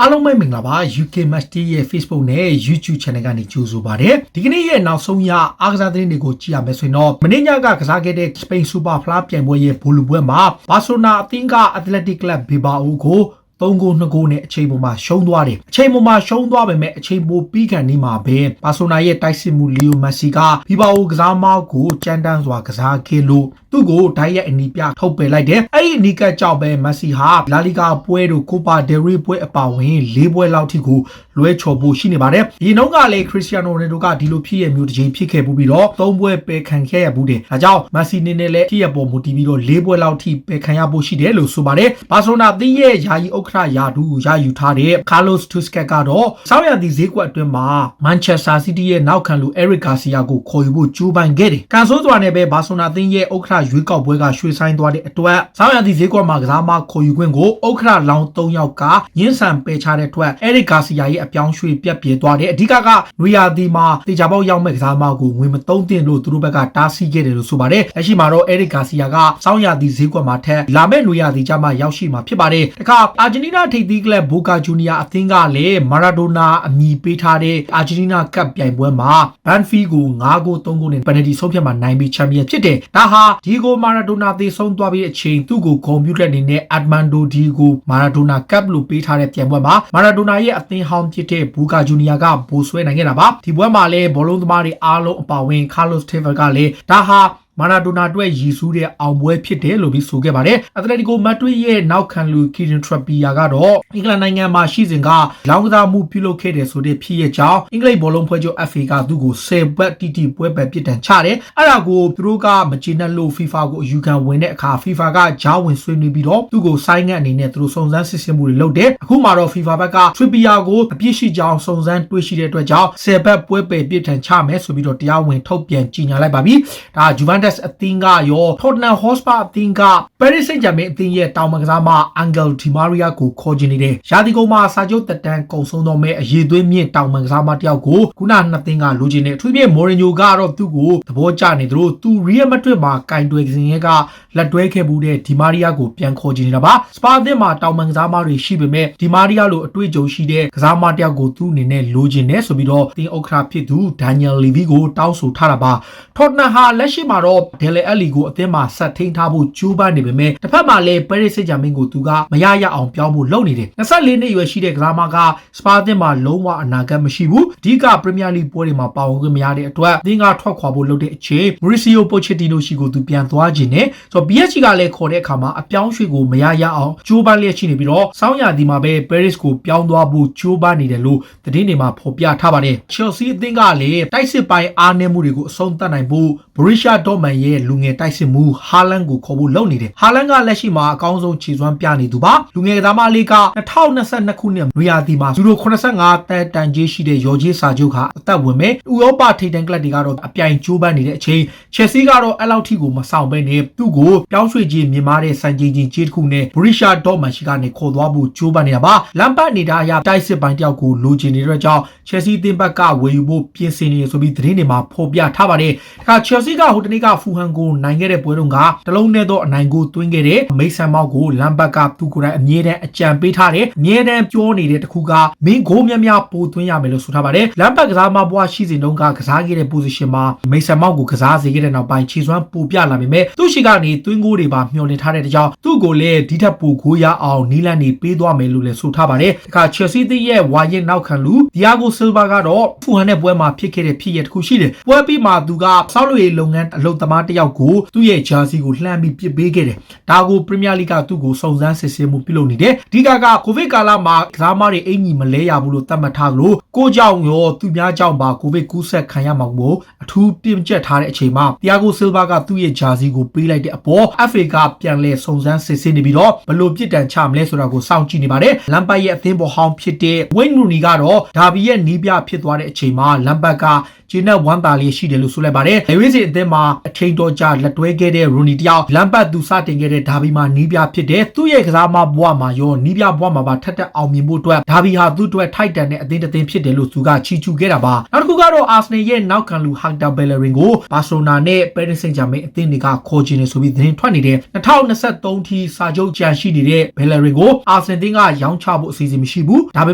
အားလုံးပဲမင်္ဂလာပါ UK Match ရဲ့ Facebook နဲ့ YouTube Channel ကနေကြိုဆိုပါရစေဒီကနေ့ရဲ့နောက်ဆုံးရအားကစားသတင်းတွေကိုကြည့်ရမယ်ဆိုရင်တော့မနေ့ညကကစားခဲ့တဲ့ Spain Super Fla ပြိုင်ပွဲရဲ့ဘောလုံးပွဲမှာ Barcelona အသင်းက Athletic Club Bilbao ကို3 ဂိုး 2 ဂိုးနဲ့အချိန်ပေါ်မှာရှုံးသွားတယ်အချိန်ပေါ်မှာရှုံးသွားပေမဲ့အချိန်ပေါ်ပြီးကန်နေမှာပဲဘာဆိုနာရဲ့တိုက်စစ်မှုလီယိုမက်ဆီကဘီဘာအိုကစားမောက်ကိုကြမ်းတမ်းစွာကစားခဲ့လို့သူ့ကိုဓာတ်ရိုက်အနီးပြထုတ်ပယ်လိုက်တယ်အဲ့ဒီအနီးကကြောက်ပဲမက်ဆီဟာလာလီဂါပွဲတို့ကိုပါဒယ်ရီပွဲအပါဝင်၄ပွဲလောက်ထိကိုလွဲချော်ဖို့ရှိနေပါတယ်ဒီနှုန်းကလည်းခရစ္စတီယာနိုရိုနယ်ဒိုကဒီလိုဖြစ်ရမျိုးတစ်ချိန်ဖြစ်ခဲ့ပြီးတော့၃ပွဲပယ်ခံခဲ့ရဘူးတယ်ဒါကြောင့်မက်ဆီနေနဲ့လည်းဖြစ်ရပေါ်မူတည်ပြီးတော့၄ပွဲလောက်ထိပယ်ခံရဖို့ရှိတယ်လို့ဆိုပါတယ်ဘာဆိုနာသင်းရဲ့ယာယီဥက္ကဋ္ဌယာဒူရယူထားတဲ့ Carlos Tusquets ကတော့ဆောင်းရာသီဈေးကွက်အတွင်းမှာ Manchester City ရဲ့နောက်ခံလူ Eric Garcia ကိုခေါ်ယူဖို့ကြိုးပမ်းခဲ့တယ်ကန်ဆိုးစွာနဲ့ပဲဘာဆိုနာသင်းရဲ့ဥက္ကဋ္ဌရွေးကောက်ပွဲကရွှေ့ဆိုင်းသွားတဲ့အတွက်ဆောင်းရာသီဈေးကွက်မှာကစားမခေါ်ယူခွင့်ကိုဥက္ကဋ္ဌလောင်း၃ယောက်ကညှင်းဆန်ပယ်ချတဲ့အတွက် Eric Garcia ရဲ့အပြောင်းရွှေ့ပြတ်ပြေသွားတယ်အဓိကနွေရာသီမှာတေချာပေါက်ရောက်မဲ့ကစားမကိုငွေမသုံးသင့်လို့သူတို့ဘက်ကတားဆီးခဲ့တယ်လို့ဆိုပါတယ်လက်ရှိမှာတော့ Eric Garcia ကဆောင်းရာသီဈေးကွက်မှာထက်လာမဲ့နွေရာသီကျမှရောက်ရှိမှာဖြစ်ပါတယ်တခါအာဂျင်တီးနားထိပ်သီးကလပ်ဘိုကာဂျူနီယာအသင်းကလည်းမာရာဒိုနာအမည်ပေးထားတဲ့အာဂျင်တီးနားကပ်ပြိုင်ပွဲမှာဘန်ဖီကို9 ဂိုး 3 ဂိုးနဲ့ပယ်နယ်တီဆုံးဖြတ်မှာနိုင်ပြီးချန်ပီယံဖြစ်တယ်ဒါဟာဒီဂိုမာရာဒိုနာသေဆုံးသွားပြီးအချိန်သူ့ကိုဂုဏ်ပြုတဲ့အနေနဲ့အက်ဒမန်ဒိုဒီကိုမာရာဒိုနာကပ်လို့ပေးထားတဲ့ပြိုင်ပွဲမှာမာရာဒိုနာရဲ့အသင်းဟောင်းဖြစ်တဲ့ဘိုကာဂျူနီယာကဘိုဆွဲနိုင်ခဲ့တာပါဒီပွဲမှာလည်းဘောလုံးသမားတွေအားလုံးအပါအဝင်ကာလော့စ်တေဗာကလည်းဒါဟာမာရာဒိုနာအတွက်ရည်စူးတဲ့အောင်ပွဲဖြစ်တယ်လို့ပြီးဆိုခဲ့ပါတယ်အက်တလက်တီကိုမက်ဒရစ်ရဲ့နောက်ခံလူကီရင်ထရပီယာကတော့အင်္ဂလန်နိုင်ငံမှာရှိစဉ်ကလောင်းကစားမှုပြုလုပ်ခဲ့တယ်ဆိုတဲ့ဖြစ်ရကြောင်းအင်္ဂလိပ်ဘောလုံးဖွဲ့ချုပ် FA ကသူ့ကို10ဘက်တီတီပွဲပဲပြစ်ဒဏ်ချတယ်အဲ့ဒါကိုသူတို့ကမကျေနပ်လို့ FIFA ကိုအယူခံဝင်တဲ့အခါ FIFA ကကြားဝင်ဆွေးနွေးပြီးတော့သူ့ကိုဆိုင်းငံ့အနေနဲ့သူတို့စုံစမ်းစစ်ဆေးမှုတွေလုပ်တယ်အခုမှတော့ FIFA ဘက်ကထရပီယာကိုအပြစ်ရှိကြောင်းစုံစမ်းတွေ့ရှိတဲ့အတွက်ကြောင့်10ဘက်ပွဲပဲပြစ်ဒဏ်ချမယ်ဆိုပြီးတော့တရားဝင်ထုတ်ပြန်ကြေညာလိုက်ပါပြီဒါဂျူဗန်တက်စ်အသင်းကရောထော်တနမ်ဟော့စပါအသင်းကပဲရစ်စိန့်ဂျာမင်အသင်းရဲ့တောင်မကစားမအန်ဂယ်ဒီမာရီယာကိုခေါ်ချင်နေတယ်ရာသီကုန်မှာစာချုပ်တက်တန်းကုန်ဆုံးတော့မဲ့အရေးသွေးမြင့်တောင်မကစားမတယောက်ကိုခုနနှစ်သင်းကလိုချင်နေအထူးဖြင့်မော်ရင်ညိုကတော့သူ့ကိုသဘောကျနေသလိုသူရီယယ်မက်ဒရစ်မှာကင်တွယ်စဉ်ရဲ့ကလက်တွဲခဲ့မှုတဲ့ဒီမာရီယာကိုပြန်ခေါ်ချင်နေတာပါစပါအသင်းမှာတောင်မကစားမတွေရှိပေမဲ့ဒီမာရီယာလိုအတွေ့အကြုံရှိတဲ့ကစားမတယောက်ကိုသူ့အနေနဲ့လိုချင်တယ်ဆိုပြီးတော့တင်းဥက္ကဋ္ဌဖြစ်သူဒန်နီယယ်လီဗီကိုတောင်းဆိုထားတာပါထော်တနမ်ဟာလက်ရှိမှာတော့ဒယ်လီအက်လီကိုအသင်းမှာဆက်ထိန်းထားဖို့ကြိုးပမ်းနေပေမဲ့တစ်ဖက်မှာလည်းပဲရစ်စိတ်ဂျာမင်ကိုသူကမရရအောင်ပြောင်းဖို့လုပ်နေတယ်24နှစ်အရွယ်ရှိတဲ့ကစားမကစပါအသင်းမှာလုံးဝအနာဂတ်မရှိဘူးအဓိကပရီးမီးယားလိပွဲတွေမှာပါဝင်ခွင့်မရတဲ့အတွက်အသင်းကထွက်ခွာဖို့လုပ်တဲ့အချိန်မရီစီယိုပိုချက်တီနိုရှိကိုသူပြန်သွားခြင်းနဲ့ဆိုတော့ PSG ကလည်းခေါ်တဲ့အခါမှာအပြောင်းရွှေ့ကိုမရရအောင်ကြိုးပမ်းလျက်ရှိနေပြီးတော့စောင်းရာသီမှာပဲပဲရစ်ကိုပြောင်းသွားဖို့ကြိုးပမ်းနေတယ်လို့သတင်းတွေမှာဖော်ပြထားပါတယ်ချယ်ဆီအသင်းကလည်းတိုက်စစ်ပိုင်းအားနည်းမှုတွေကိုအဆုံးသတ်နိုင်ဖို့ဘရီရှာဒေါ့မန်ရဲ့လူငယ်တိုက်စစ်မှုဟာလန်ကိုခေါ်ဖို့လုပ်နေတယ်ဟာလန်ကလက်ရှိမှာအကောင်းဆုံးခြေစွမ်းပြနေသူပါလူငယ်ကစားမလေးက2022ခုနှစ်နွေရာသီမှာယူရို85တန်တန်ကြီးရှိတဲ့ရော်ဂျီစာချုပ်ကအသက်ဝင်မဲ့ဥရောပထိပ်တန်းကလပ်တွေကတော့အပြိုင်ကြိုးပမ်းနေတဲ့အချိန်ချက်စီကတော့အဲ့လောက်ထိကိုမဆောင်ဘဲနဲ့သူ့ကိုပြောင်းရွှေ့ခြင်းမြင်မာတဲ့စံချိန်ချင်းကြီးတစ်ခုနဲ့ဘရီရှာဒေါ့မန်ရှိကနေခေါ်သွားဖို့ကြိုးပမ်းနေတာပါလမ်ပတ်နေတာအရတိုက်စစ်ပိုင်းတယောက်ကိုလိုချင်နေတဲ့ကြောင့်ချက်စီအသင်းဘက်ကဝယ်ယူဖို့ပြင်ဆင်နေဆိုပြီးသတင်းတွေမှာဖော်ပြထားပါတယ်။ဒါချက်စီကဟိုတနေ့ကဖူဟန်ကိုနိုင်ခဲ့တဲ့ပွဲတုန်းကတလုံးနဲ့တော့အနိုင်ကိုသွင်းခဲ့တဲ့မိတ်ဆန်မောက်ကိုလမ်ဘတ်ကသူ့ကိုယ်တိုင်အမြဲတမ်းအကြံပေးထားတယ်အမြဲတမ်းပြောနေတဲ့တခုကမင်းဂိုးများများပိုသွင်းရမယ်လို့ဆိုထားပါတယ်လမ်ဘတ်ကစားမဘွားရှိစဉ်တုန်းကကစားခဲ့တဲ့ position မှာမိတ်ဆန်မောက်ကိုကစားစေခဲ့တဲ့နောက်ပိုင်းခြေစွမ်းပိုပြလာပေမဲ့သူ့ရှိကနေသွင်းဂိုးတွေပါမျှော်လင့်ထားတဲ့ကြောင့်သူ့ကိုလည်းဒီထက်ပိုဂိုးရအောင်နီလန်နေပေးသွားမယ်လို့လည်းဆိုထားပါတယ်တခါချက်စီသင်းရဲ့ဝါရင်နောက်ခံလူဒီယာဂိုဆီလ်ဗာကတော့ဖူဟန်တဲ့ပွဲမှာဖြစ်ခဲ့တဲ့ဖြစ်ရတစ်ခုရှိတယ်ပွဲပြီးမှသူကဆောက်လုပ်ရေးလုပ်ငန်းအလုပ်သမားတစ်ယောက်ကိုသူ့ရဲ့ဂျာစီကိုလှမ်းပြီးပစ်ပေးခဲ့တယ်ဒါကိုပရီးမီးယားလိကသူ့ကိုစုံစမ်းစစ်ဆေးမှုပြုလုပ်နေတယ်အဓိကကိုဗစ်ကာလမှာကစားမတွေအင်ကြီးမလဲရဘူးလို့သတ်မှတ်ထားလို့ကိုကြောင့်ရောသူများကြောင့်ပါကိုဗစ်ကူးစက်ခံရမှာကိုအထူးတင်ကြက်ထားတဲ့အချိန်မှာဒီယာဂိုဆီလ်ဗာကသူ့ရဲ့ဂျာစီကိုပေးလိုက်တဲ့အပေါ် FA ကပြန်လဲစုံစမ်းစစ်ဆေးနေပြီးတော့ဘလို့ပြစ်ဒဏ်ချမလဲဆိုတာကိုစောင့်ကြည့်နေပါတယ်လမ်ဘတ်ရဲ့အသင်းပေါ်ဟောင်းဖြစ်တဲ့ဝိန်းရူနီကတော့ဒါဘီရဲ့နီးပြဖြစ်သွားတဲ့အချိန်မှာလမ်ဘတ်ကဂျီနက်ဝမ်တာလေးရှိတယ်လို့ဆိုလိုက်ပါတယ်။လေဝေးစီအသင်းမှာအ ချိန်တော်ကြာလက်တွဲခဲ့တဲ့ Rooney တယောက်လမ်းပတ်သူစတင်ခဲ့တဲ့ဒါဘီမှာနီးပြဖြစ်တဲ့သူ့ရဲ့ကစားမဘဝမှာရောနီးပြဘဝမှာပါထက်တက်အောင်မြင်ဖို့အတွက်ဒါဘီဟာသူ့အတွက်ထိုက်တန်တဲ့အသင်းတစ်သင်းဖြစ်တယ်လို့သူကချီးကျူးခဲ့တာပါနောက်တစ်ခုကတော့ Arsenal ရဲ့နောက်ခံလူ Hector Bellerin ကို Barcelona နဲ့ Paris Saint-Germain အသင်းတွေကခေါ်ချင်နေဆိုပြီးသတင်းထွက်နေတဲ့2023ထိစာချုပ်ကြံရှိနေတဲ့ Bellerin ကို Arsenal အသင်းကရောင်းချဖို့အစီအစဉ်မရှိဘူးဒါပေ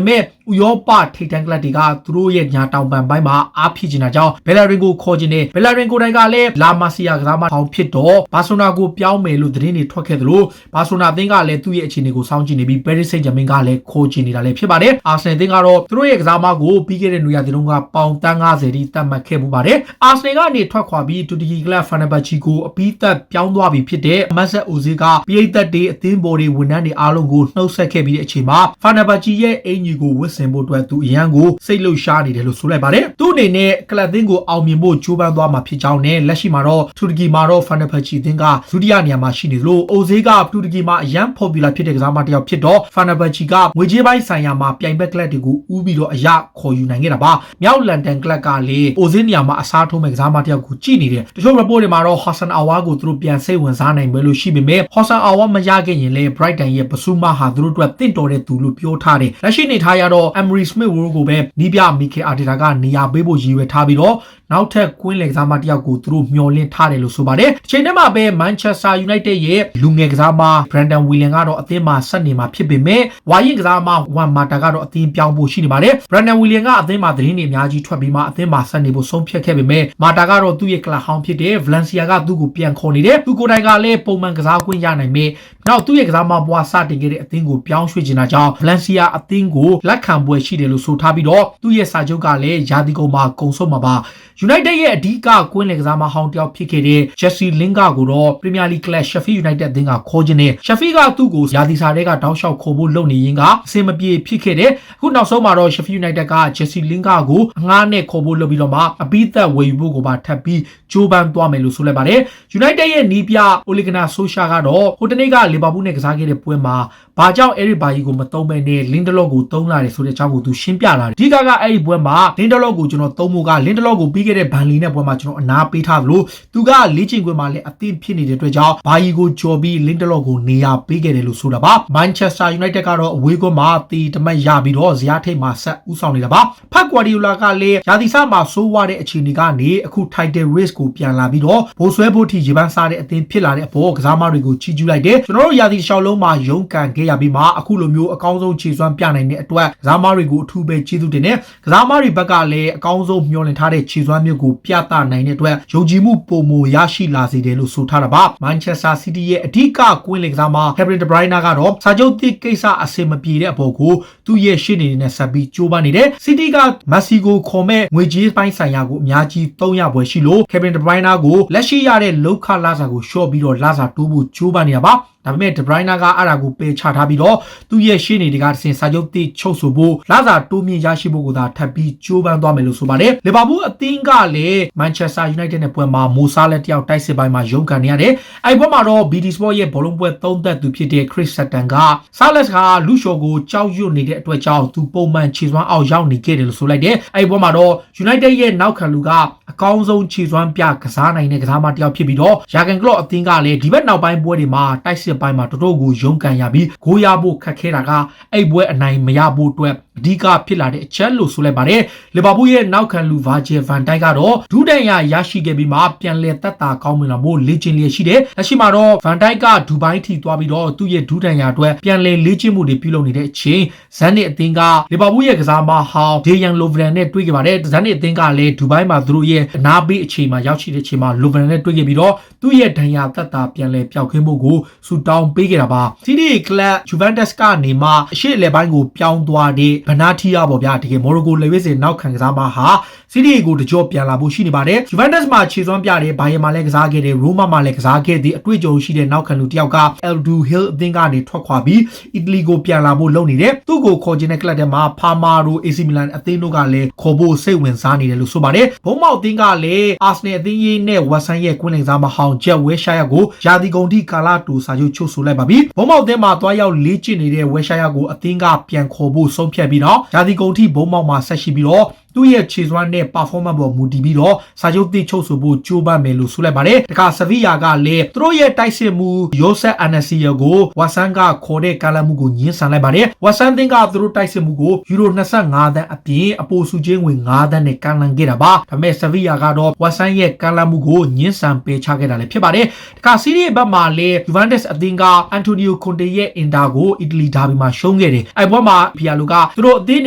မဲ့ဥရောပထိပ်တန်းကလပ်တွေကသူတို့ရဲ့ညာတောင်ပံပိုင်းမှာအားဖြစ်နေတာကြောင့် Bellerin ကိုခေါ်ချင်တယ် Bellerin ကိုယ်တိုင်ကလည်း La Masia ကစားမထောင်ဖြစ်တော့ Barcelona ကိုပြောင်းမယ်လို့သတင်းတွေထွက်ခဲ့သလို Barcelona အသင်းကလည်းသူ့ရဲ့အခြေအနေကိုစောင့်ကြည့်နေပြီး Paris Saint-Germain ကလည်းခေါ်ချင်နေတာလည်းဖြစ်ပါတယ် Arsenal အသင်းကတော့သူတို့ရဲ့ကစားမကိုပြီးခဲ့တဲ့နွေရာသီတုန်းကပေါင်တန်း50တိသတ်မှတ်ခဲ့မှုပါတယ် Arsenal ကနေထွက်ခွာပြီးတူတကီကလပ် Fenerbahce ကိုအပြီးသက်ပြောင်းသွားပြီဖြစ်တဲ့ Mesut Ozil ကပြည်သက်တွေအသင်းပေါ်တွေဝန်ထမ်းတွေအားလုံးကိုနှုတ်ဆက်ခဲ့ပြီးတဲ့အချိန်မှာ Fenerbahce ရဲ့အင်ဂျီကိုဝတ်ဆင်ဖို့အတွက်သူအရန်ကိုစိတ်လှုပ်ရှားနေတယ်လို့ဆိုလိုက်ပါတယ်သူအနေနဲ့ကလပ်အသင်းကိုအောင်မြင်ဖို့ကြိုးပမ်းသွားမှာဖြစ်ကြောင်းနဲ့လက်ရှိမှာတော့တူတကီမှာတော့ Fenerbahce အသင်းကဒုတိယနေရာမှာရှိနေသလို Ozil ကတူတကီမှာအရန် popular ဖြစ်တဲ့ကစားမတစ်ယောက်ဖြစ်တော့ Fenerbahce ကငွေကြေးပိုင်းဆိုင်ရာမှာပြိုင်ဘက်ကလပ်တွေကိုဦးပြီးတော့အရခေါ်ယူနိုင်ခဲ့တာပါမြောက်လန်ဒန်ကလပ်ကလေOzil နေရာမှာအစားထိုးမဲ့ကစားမတစ်ယောက်ကိုကြည့်နေတယ်တချို့ report တွေမှာတော့ Hossan Aouar ကိုသူတို့ပြန်စိတ်ဝင်စားနိုင်မယ်လို့ရှိပေမဲ့ Hossan Aouar မရခဲ့ရင်လေ Brighton ရဲ့ပစုမဟာသူတို့အတွက်တင့်တော်တဲ့သူလို့ပြောထားတယ်လက်ရှိနေထားရတော့ Emery Smith Rowe ကိုပဲနီးပြ Mikel Arteta ကနေရာပေးဖို့ရည်ရွယ်ထားပြီးတော့နောက်ထပ်ကွင်းလယ်ကစားမတစ်ယောက်ကိုသူတို့မျှော်လင့်ထားတယ်လို့ဆိုပါတယ်။ချိန်ထဲမှာပဲ Manchester United ရဲ့လူငယ်ကစားမ Brandon Williams ကတော့အသင်းမှာဆက်နေမှာဖြစ်ပေမဲ့ဝါရင်ကစားမ Juan Mata ကတော့အသင်းပြောင်းဖို့ရှိနေပါတယ်။ Brandon Williams ကအသင်းမှာသတင်းတွေအများကြီးထွက်ပြီးမှအသင်းမှာဆက်နေဖို့ဆုံးဖြတ်ခဲ့ပေမဲ့ Mata ကတော့သူ့ရဲ့ကလပ်ဟောင်းဖြစ်တဲ့ Valencia ကသူ့ကိုပြန်ခေါ်နေတယ်။သူကိုယ်တိုင်ကလည်းပုံမှန်ကစားခွင့်ရနိုင်မဲ့နောက်သူ့ရဲ့ကစားမဘွားစတင်ခဲ့တဲ့အသင်းကိုပြောင်းရွှေ့ချင်တာကြောင့် Valencia အသင်းကိုလက်ခံပွဲရှိတယ်လို့ဆိုထားပြီးတော့သူ့ရဲ့စာချုပ်ကလည်းရာသီကုန်မှာကုန်ဆုံးမှာပါ။ United ရဲ့အဓိကကွင်းလယ်ကစားမဟောင်းတယောက်ဖြစ်ခဲ့တဲ့ Jesse Lingard ကိုတော့ Premier League ကလပ် Sheffield United အသင်းကခေါ်ခြင်းနဲ့ Sheffield ကသူ့ကိုရာသီစာတွေကတောက်လျှောက်ခေါ်ဖို့လုပ်နေရင်းကအဆင်မပြေဖြစ်ခဲ့တဲ့အခုနောက်ဆုံးမှာတော့ Sheffield United က Jesse Lingard ကိုအငှားနဲ့ခေါ်ဖို့လုပ်ပြီးတော့မှအပိသက်ဝယ်ယူဖို့ကိုပါထပ်ပြီးကြိုးပမ်းသွားမယ်လို့ဆိုလိုက်ပါတယ် United ရဲ့နီးပြ Ole Gunnar Solskjaer ကတော့ဟိုတနေ့က Liverpool နဲ့ကစားခဲ့တဲ့ပွဲမှာဘာကြောင့် Eric Bailly ကိုမသုံးဘဲနဲ့ Lindelof ကိုသုံးလာတယ်ဆိုတဲ့အကြောင်းကိုသူရှင်းပြလာတယ်အဓိကအဲ့ဒီပွဲမှာ Lindelof ကိုကျွန်တော်သုံးဖို့က Lindelof ကိုပြီးခဲ့တဲ့ Burnley နဲ့ပွဲမှာကျွန်တော်အနာပေးထားသလိုသူကလေ့ကျင့်ခွင့်မှာလည်းအသင့်ဖြစ်နေတဲ့အတွက်ကြောင့် Bailly ကိုကြော်ပြီး Lindelof ကိုနေရာပေးခဲ့တယ်လို့ဆိုတာပါ Manchester United ကတော့အဝေးကွင်းမှာတီတမတ်ရပြီးတော့ဇယားထိပ်မှာဆက်ဦးဆောင်နေတာပါဖတ် Guardiola ကလည်းရာသီစမှာစိုးဝါတဲ့အခြေအနေကနေအခု Title Race ကိုပြန်လာပြီးတော့ဘိုးဆွဲဖို့ထိရေပန်းစားတဲ့အသင်းဖြစ်လာတဲ့အပေါ်ကစားမတွေကိုချီးကျူးလိုက်တယ်ကျွန်တော်တို့ရာသီရှောက်လုံးမှာရုန်းကန်ခဲ့ရပြီးမှအခုလိုမျိုးအကောင်းဆုံးခြေစွမ်းပြနိုင်တဲ့အတွက်ကစားမတွေကိုအထူးပဲကျေးဇူးတင်တယ်ကစားမတွေဘက်ကလည်းအကောင်းဆုံးမျှော်လင့်ထားတဲ့ခြေစွမ်းမျိုးကိုပြသနိုင်တဲ့အတွက်ယုံကြည်မှုပုံမရရှိလာစေတယ်လို့ဆိုထားတာပါ Manchester City ရဲ့အဓိကကွင်းလယ်ကစားမ Kevin De Bruyne ကတော့စာချုပ်သစ်ကိစ္စအဆင်မပြေတဲ့အပေါ်ကိုသူ့ရဲ့ရှေ့နေနဲ့ဆက်ပြီးကြိုးပမ်းနေတယ် City က Messi ကိုခေါ်မဲ့ငွေကြေးပိုင်းဆိုင်ရာကိုအများကြီးသုံးရပွဲရှိလို့ Kevin De Bruyne ကိုလက်ရှိရတဲ့လောက်ခလာစာကိုရှော့ပြီးတော့လာစာတိုးဖို့ကြိုးပမ်းနေတာပါဒါပေမဲ့ De Bruyne ကအဲ့ဒါကိုပယ်ချထားပြီးတော့သူ့ရဲ့ရှေ့နေတွေကတစ်ဆင့်စာချုပ်တိချုပ်ဆိုဖို့လာစာတိုးမြင့်ရရှိဖို့ကိုသာထပ်ပြီးကြိုးပမ်းသွားမယ်လို့ဆိုပါတယ်လီဗာပူးအသင်းကလည်း Manchester United နဲ့ပွဲမှာမိုဆာလက်တယောက်တိုက်စစ်ပိုင်းမှာရုန်းကန်နေရတယ်အဲ့ပွဲမှာတော့ BT Sport ရဲ့ဘောလုံးပွဲသုံးသက်သူဖြစ်တဲ့ Chris Sutton က Salas ကလူရှော်ကိုကြောက်ရွံ့နေတဲ့အတွက်ကြောင့်သူပုံမှန်ခြေစွမ်းအောက်ရောက်နေခဲ့တယ်လို့ဆိုလိုက်တယ်အဲ့ပွဲမှာတော့ United ရဲ့နောက်ခံလူကအကောင်းဆုံးခြေစွမ်းပြကစားနိုင်တဲ့ကစားမတစ်ယောက်ဖြစ်ပြီးတော့ Jurgen Klopp အသင်းကလည်းဒီဘက်နောက်ပိုင်းပွဲတွေမှာတိုက်စစ်ပိုင်းမှာတော်တော်ကိုရုန်းကန်ရပြီးဂိုးရဖို့ခက်ခဲတာကအဲ့ပွဲအနိုင်မရဖို့အတွက်အဓိကဖြစ်လာတဲ့အချက်လို့ဆိုလိုက်ပါတယ်လီဗာပူးရဲ့နောက်ခံလူ Virgil van Dijk ကတော့ဒူးဒန်ရရရှိခဲ့ပြီးမှပြန်လည်သက်သာကောင်းမွန်လာဖို့လေ့ကျင့်လျက်ရှိတယ်လက်ရှိမှာတော့ van Dijk ကဒူဘိုင်းထိသွားပြီးတော့သူ့ရဲ့ဒူးဒန်ရအတွက်ပြန်လည်လေ့ကျင့်မှုတွေပြုလုပ်နေတဲ့အချိန်ဇန်နစ်အသင်းကလီဗာပူးရဲ့ကစားမဟောင်း Dejan Lovren နဲ့တွေ့ခဲ့ပါတယ်ဇန်နစ်အသင်းကလည်းဒူဘိုင်းမှာသူတို့ရဲ့အနာပေးအချိန်မှာရောက်ရှိတဲ့အချိန်မှာ Lovren နဲ့တွေ့ခဲ့ပြီးတော့သူ့ရဲ့ဒဏ်ရာသက်သာပြန်လည်ပျောက်ကင်းဖို့ကိုဆူတောင်းပေးခဲ့တာပါစီးတီးကလပ် Juventus ကနေမှအရှိအလဲပိုင်းကိုပြောင်းသွားတဲ့ဘနာတီယာပေါ့ဗျာတကယ်မော်ရိုကိုလေဝစ်စင်နောက်ခံကစားမဟာစီးတီးကိုတကြောပြန်လာဖို့ရှိနေပါတယ် Juventus မှာခြေစွမ်းပြတယ်ဘာယန်မှာလည်းကစားခဲ့တယ် Roma မှာလည်းကစားခဲ့တဲ့အတွေ့အကြုံရှိတဲ့နောက်ခံလူတစ်ယောက်က Aldo Hill အသင်းကနေထွက်ခွာပြီးအီတလီကိုပြန်လာဖို့လုပ်နေတယ်သူ့ကိုခေါ်ခြင်းတဲ့ကလပ်ထဲမှာ Parma တို့ AC Milan အသင်းတို့ကလည်းခေါ်ဖို့စိတ်ဝင်စားနေတယ်လို့ဆိုပါတယ်ဘုံမောက်အသင်းကလည်း Arsenal အသင်းရေးနဲ့ West Ham ရဲ့ကွင်းလယ်ကစားမဟောင်း Jack Wilshere ကိုယာတီကုန်ထိကာလာတူစာချုပ်ချုပ်ဆိုလိုက်ပါပြီဘုံမောက်အသင်းမှာတွားရောက်လေ့ကျင့်နေတဲ့ Wilshere ကိုအသင်းကပြန်ခေါ်ဖို့ဆုံးဖြတ်ပြီးတော့ယာတီကုန်ထိဘုံမောက်မှာဆက်ရှိပြီးတော့သူ သူ့ရဲ့ခြေစွမ်းနဲ့ performance ပေါ်မူတည်ပြီးတော့စာချုပ်သစ်ချုပ်ဆိုဖို့ကြိုးပမ်းမယ်လို့ဆိုလိုက်ပါတယ်တခါဆဗီယာကလည်းသူတို့ရဲ့တိုက်စစ်မှုယောဆက်အန်နစီယာကိုဝါဆန်ကခေါ်တဲ့ကမ်းလှမ်းမှုကိုညှင်းဆန်လိုက်ပါတယ်ဝါဆန်သင်းကသူတို့တိုက်စစ်မှုကိုယူရို25သန်းအပြင်အပိုစုချင်းဝင်5သန်းနဲ့ကမ်းလှမ်းခဲ့တာပါဒါပေမဲ့ဆဗီယာကတော့ဝါဆန်ရဲ့ကမ်းလှမ်းမှုကိုညှင်းဆန်ပယ်ချခဲ့တာလည်းဖြစ်ပါတယ်တခါစီးရီးဘက်မှာလည်းယူဗန်တက်စ်အသင်းကအန်တိုနီယိုကွန်တေရဲ့အင်တာကိုအီတလီဒါဘီမှာရှုံးခဲ့တယ်အဲ့ဘက်မှာဖီယာလိုကသူတို့အသင်းအ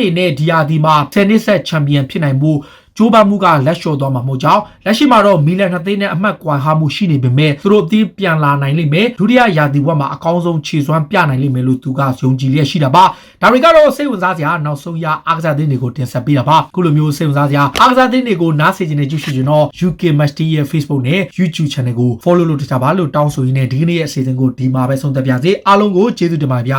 နေနဲ့ဒီယာဒီမှာ10နှစ်ဆက်ချန်ပီယံဖြစ်နိုင်ဖို့ကျိုးပမှုကလက်လျှော့သွားမှာမဟုတ်ကြောင်းလက်ရှိမှာတော့မီလန်2သိန်းနဲ့အမှတ်ကွာဟာမှုရှိနေပေမဲ့သူတို့အသင်းပြန်လာနိုင်လိမ့်မယ်ဒုတိယရာသီဝက်မှာအကောင်းဆုံးခြေစွမ်းပြနိုင်လိမ့်မယ်လို့သူကယုံကြည်လျက်ရှိတာပါဒါတွေကတော့စိတ်ဝင်စားစရာနောက်ဆုံးရအားကစားသင်းတွေကိုတင်ဆက်ပေးတာပါခုလိုမျိုးစိတ်ဝင်စားစရာအားကစားသင်းတွေကိုနားဆင်နေကြည့်ရှုချင်တော့ UK Match Day ရဲ့ Facebook နဲ့ YouTube Channel ကို follow လုပ်ထားပါလို့တောင်းဆိုရင်းနဲ့ဒီကနေ့ရဲ့အစီအစဉ်ကိုဒီမှာပဲဆုံးသက်ပါစေအားလုံးကိုကျေးဇူးတင်ပါတယ်ဗျ